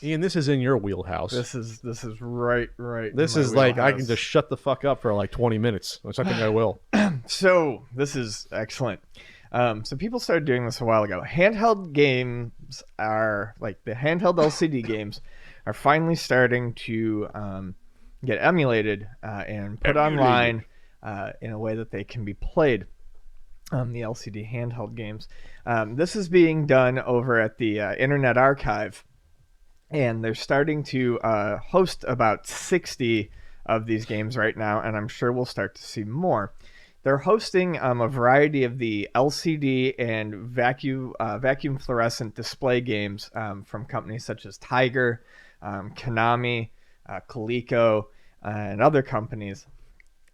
Ian, this is in your wheelhouse. This is right This in my is like I can wheelhouse. just shut the fuck up for like 20 minutes, which I think I will. So this is excellent. So people started doing this a while ago. Handheld games are like the handheld LCD games are finally starting to get emulated and put online in a way that they can be played. The LCD handheld games. This is being done over at the Internet Archive, and they're starting to host about 60 of these games right now, and I'm sure we'll start to see more. They're hosting a variety of the LCD and vacuum fluorescent display games from companies such as Tiger, Konami, Coleco, and other companies.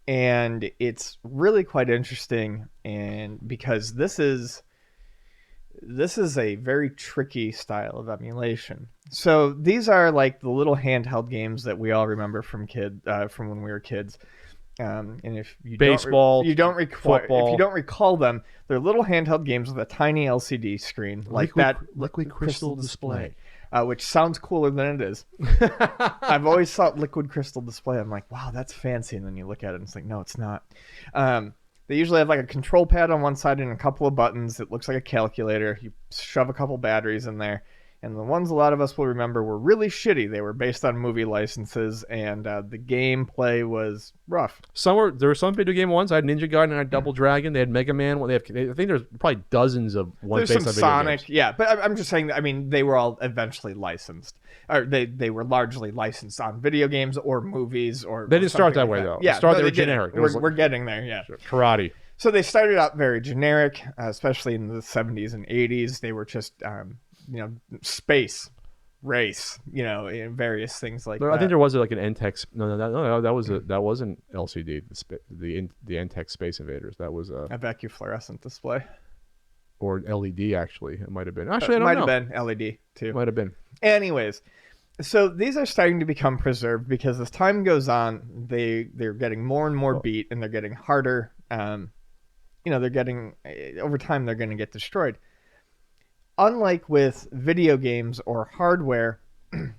And it's really quite interesting, and because this is a very tricky style of emulation. So these are like the little handheld games that we all remember from when we were kids. And if you Baseball, you don't require, football. if you don't recall them, they're little handheld games with a tiny LCD screen like liquid crystal display. Which sounds cooler than it is. I've always thought liquid crystal display. I'm like, wow, that's fancy, and then you look at it and it's like, no, it's not. They usually have like a control pad on one side and a couple of buttons. It looks like a calculator. You shove a couple batteries in there. And the ones a lot of us will remember were really shitty. They were based on movie licenses, and the gameplay was rough. There were some video game ones. I had Ninja Gaiden and I had Double Dragon. They had Mega Man. I think there's probably dozens of ones There's based some on video Sonic, games. yeah. But I'm just saying, I mean, they were all eventually licensed. Or they were largely licensed on video games or movies. Or They didn't start that something way, like though. Yeah, They were didn't. generic. We're getting there, yeah. Karate. So they started out very generic, especially in the 70s and 80s. They were just, space, race, and various things like that. I think there was like an NTEX. No, that wasn't LCD. The NTEX Space Invaders. That was a vacuum fluorescent display. Or LED, actually. It might have been. Actually, I don't know. Might have been LED, too. Might have been. Anyways, so these are starting to become preserved because as time goes on, they're getting more and more beat, and they're getting harder. They're getting, over time, they're going to get destroyed. Unlike with video games or hardware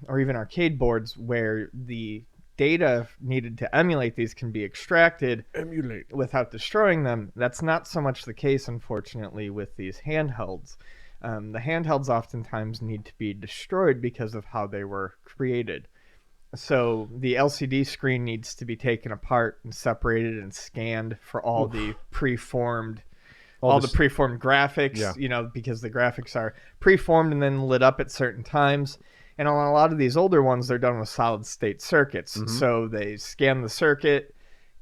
or even arcade boards where the data needed to emulate these can be extracted without destroying them, that's not so much the case, unfortunately, with these handhelds. The handhelds oftentimes need to be destroyed because of how they were created. So the LCD screen needs to be taken apart and separated and scanned for all the preformed graphics, because the graphics are preformed and then lit up at certain times. And on a lot of these older ones, they're done with solid state circuits. Mm-hmm. So they scan the circuit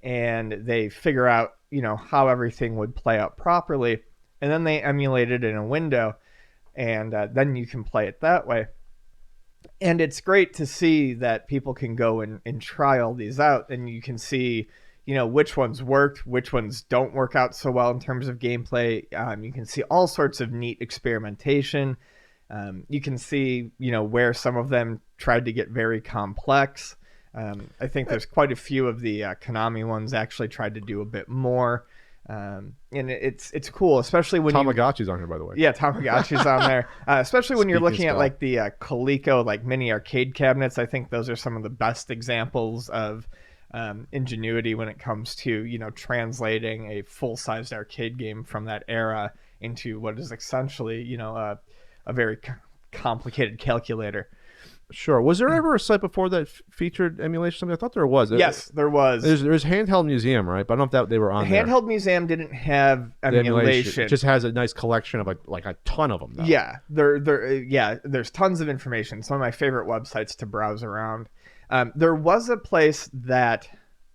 and they figure out, how everything would play out properly. And then they emulate it in a window, and then you can play it that way. And it's great to see that people can go and try all these out, and you can see which ones worked, which ones don't work out so well in terms of gameplay. You can see all sorts of neat experimentation. You can see, where some of them tried to get very complex. I think there's quite a few of the Konami ones actually tried to do a bit more. And it's cool, especially when Tamagotchi's on here, by the way. Yeah, Tamagotchi's on there. Especially when you're looking at like the Coleco like mini arcade cabinets. I think those are some of the best examples of ingenuity when it comes to translating a full-sized arcade game from that era into what is essentially a very complicated calculator. Sure. Was there ever a site before that featured emulation? I thought there was. Yes, there was. There's Handheld Museum, right? But I don't know if they were on there. Handheld Museum didn't have emulation. It just has a nice collection of like a ton of them, though. Yeah, there's tons of information. Some of my favorite websites to browse around. There was a place that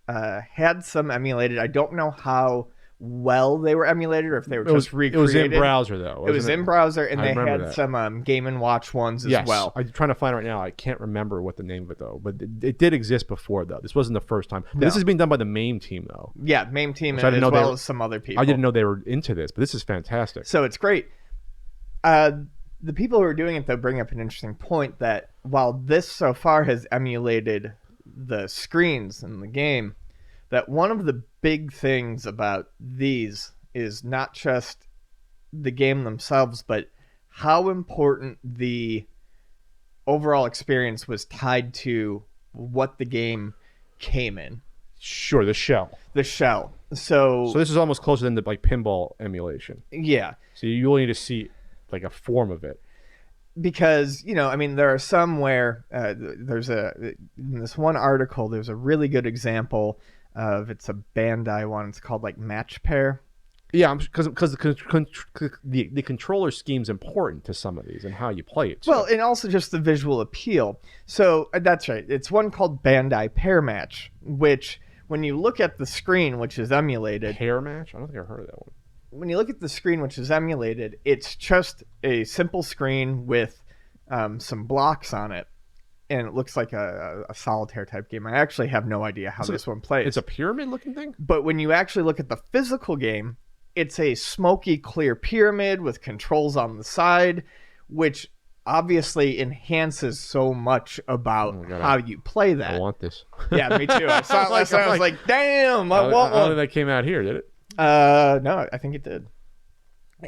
had some emulated. I don't know how well they were emulated or if they were just recreated. It was in browser, though. It was in browser, and they had some Game & Watch ones as well. I'm trying to find it right now. I can't remember what the name of it, though. But it did exist before, though. This wasn't the first time. No. This is being done by the MAME team, though. Yeah, MAME team, as well as some other people. I didn't know they were into this, but this is fantastic. So it's great. The people who are doing it, though, bring up an interesting point that while this so far has emulated the screens in the game, that one of the big things about these is not just the game themselves, but how important the overall experience was tied to what the game came in. Sure, the shell. The shell. So this is almost closer than the like pinball emulation. Yeah. So you only need to see like a form of it. Because, I mean, there are some where in this one article, there's a really good example of, it's a Bandai one. It's called like Match Pair. Yeah, because the controller scheme's important to some of these and how you play it. Well, and also just the visual appeal. So that's right. It's one called Bandai Pair Match, which when you look at the screen, which is emulated. Pair Match? I don't think I've heard of that one. When you look at the screen, which is emulated, it's just a simple screen with some blocks on it. And it looks like a solitaire type game. I actually have no idea how this one plays. It's a pyramid looking thing? But when you actually look at the physical game, it's a smoky, clear pyramid with controls on the side, which obviously enhances so much about how you play that. I want this. Yeah, me too. I saw it last night. I was like, damn, I want one. I don't think that came out here, did it? No, I think it did.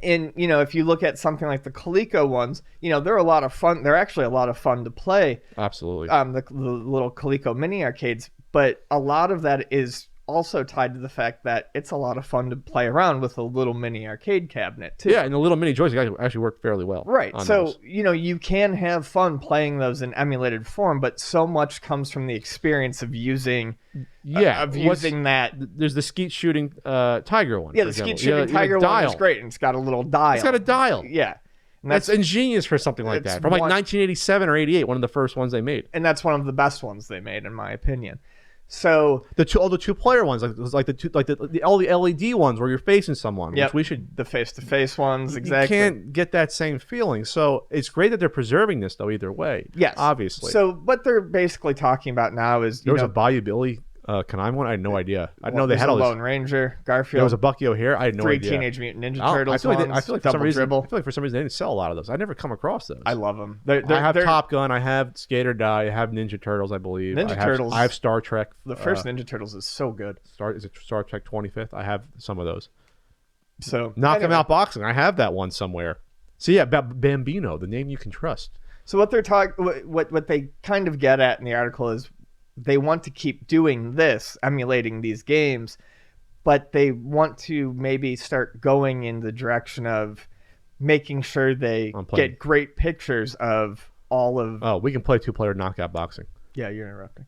And, if you look at something like the Coleco ones, they're a lot of fun. They're actually a lot of fun to play. Absolutely. The little Coleco mini arcades. But a lot of that is also tied to the fact that it's a lot of fun to play around with a little mini arcade cabinet too. Yeah, and the little mini joystick actually work fairly well. Right. So, you can have fun playing those in emulated form, but so much comes from the experience of using that. There's the skeet shooting tiger one. Yeah, the skeet shooting tiger one is great, and it's got a little dial. It's got a dial. Yeah. And that's ingenious for something like that. From like 1987 or 88, one of the first ones they made. And that's one of the best ones they made, in my opinion. So all the 2-player ones, all the LED ones where you're facing someone, which we should, the face-to-face ones, exactly. You can't get that same feeling. So it's great that they're preserving this though. Either way, yes, obviously. So what they're basically talking about now is there was a Bayou Billy Kanai one. I had no idea. I know they had all Lone Ranger, Garfield. There was a Bucky O'Hare. I had no idea. 3 Teenage Mutant Ninja Turtles. I feel like for some reason, Dribble. I feel like for some reason they didn't sell a lot of those. I never come across those. I love them. I have Top Gun. I have Skate or Die. I have Ninja Turtles. I believe. Turtles. I have Star Trek. The first Ninja Turtles is so good. Is it Star Trek 25th? I have some of those. So Knock 'em Out Boxing. I have that one somewhere. So yeah, Bambino, the name you can trust. So what they're what they kind of get at in the article is, they want to keep doing this, emulating these games, but they want to maybe start going in the direction of making sure they get great pictures of all of... Oh, we can play 2-player knockout boxing. Yeah, you're interrupting.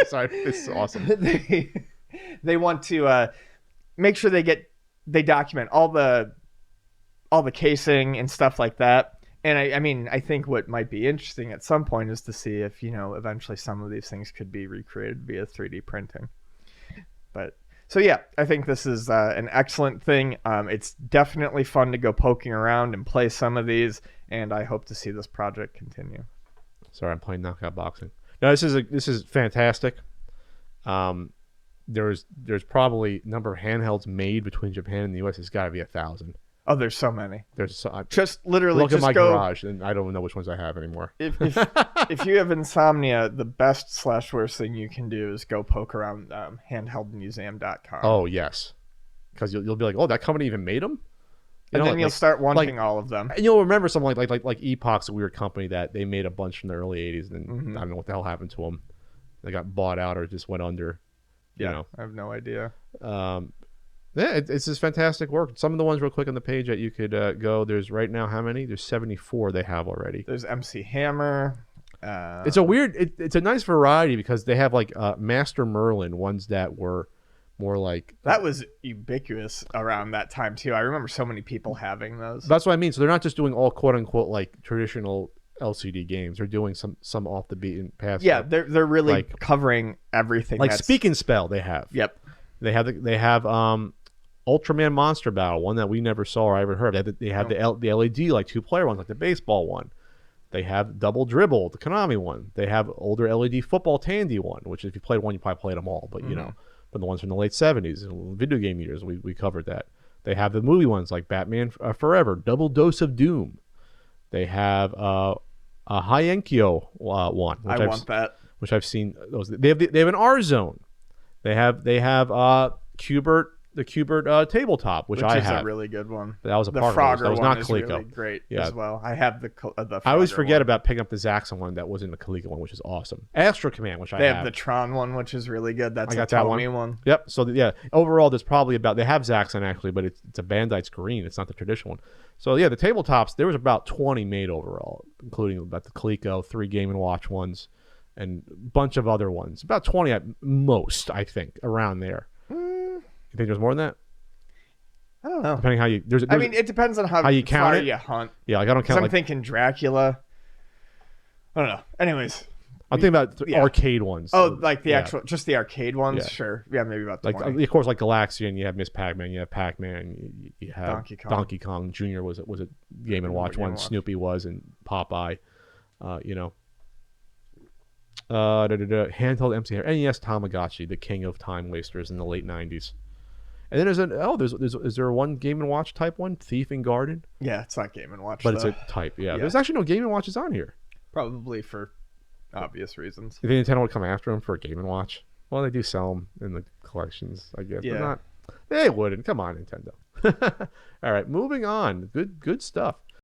Sorry, this is awesome. They want to make sure they document all the casing and stuff like that. And I think what might be interesting at some point is to see if, eventually some of these things could be recreated via 3D printing. But so, yeah, I think this is an excellent thing. It's definitely fun to go poking around and play some of these, and I hope to see this project continue. Sorry, I'm playing knockout boxing. No, this is fantastic. There's probably number of handhelds made between Japan and the U.S. It's got to be 1,000. Oh, there's so many. Just literally look at my garage, and I don't know which ones I have anymore. If you have insomnia, the best/worst thing you can do is go poke around handheldmuseum.com. Oh yes, because you'll be like, oh, that company even made them, and then you'll start wanting all of them. And you'll remember something like Epoch's a weird company that they made a bunch in the early '80s, and I don't know what the hell happened to them. They got bought out or just went under. I have no idea. Yeah, it's just fantastic work. Some of the ones real quick on the page that you could go. There's right now how many? There's 74 they have already. There's MC Hammer. It's a weird. It's a nice variety because they have like Master Merlin ones that were more like that was ubiquitous around that time too. I remember so many people having those. That's what I mean. So they're not just doing all quote unquote like traditional LCD games. They're doing some off the beaten path. Yeah, they're really covering everything. Like Speak and Spell, they have. Yep. They have Ultraman Monster Battle, one that we never saw or I ever heard. They have the LED like 2-player ones, like the baseball one. They have Double Dribble, the Konami one. They have older LED football Tandy one, which if you played one, you probably played them all. But but the ones from the late 70s, video game years, we covered that. They have the movie ones like Batman Forever, Double Dose of Doom. They have a Hyenkyo one. I want that. Which I've seen. They have an R Zone. They have Qbert the Cubert tabletop, which I is have. a really good one. That was a The partner. Frogger That was one not is Coleco. really great Yeah. as well. I have the I always Frogger forget one. about picking up the Zaxxon one that was in the Coleco one, which is awesome. Astro Command, which I They have. have the Tron one, which is really good. That's I got a that Tomy one. Yep. So yeah, overall, there's probably about they have Zaxxon actually, but it's a Bandai screen. It's not the traditional one. So yeah, the tabletops there was about 20 made overall, including about the Coleco, 3 Game and Watch ones, and a bunch of other ones. About 20 at most, I think, around there. You think there's more than that? I don't know. Depending how you I mean, it depends on how you count far it. you hunt. Yeah, like I don't 'Cause count. I'm Like, thinking Dracula. I don't know. Anyways. I'm thinking about yeah. arcade ones. Oh, like the Yeah. actual, just the arcade ones? Yeah. Sure. Yeah, maybe about Like 20. of course, like Galaxian, you have Miss Pac-Man, you have Pac-Man, you have Donkey Kong. Jr. was a Game and Watch one. Snoopy was and Popeye, you know. Handheld MC NES Tamagotchi, the king of time wasters in the late '90s. And then there's is there one Game and Watch type one, Thief and Garden? Yeah, it's not Game and Watch, But though. it's a type. Yeah. Yeah. There's actually no Game and Watches on here. Probably for obvious reasons. You think Nintendo would come after them for a Game and Watch? Well, they do sell them in the collections, I guess. Yeah. But not. They wouldn't. Come on, Nintendo. All right, moving on. Good stuff.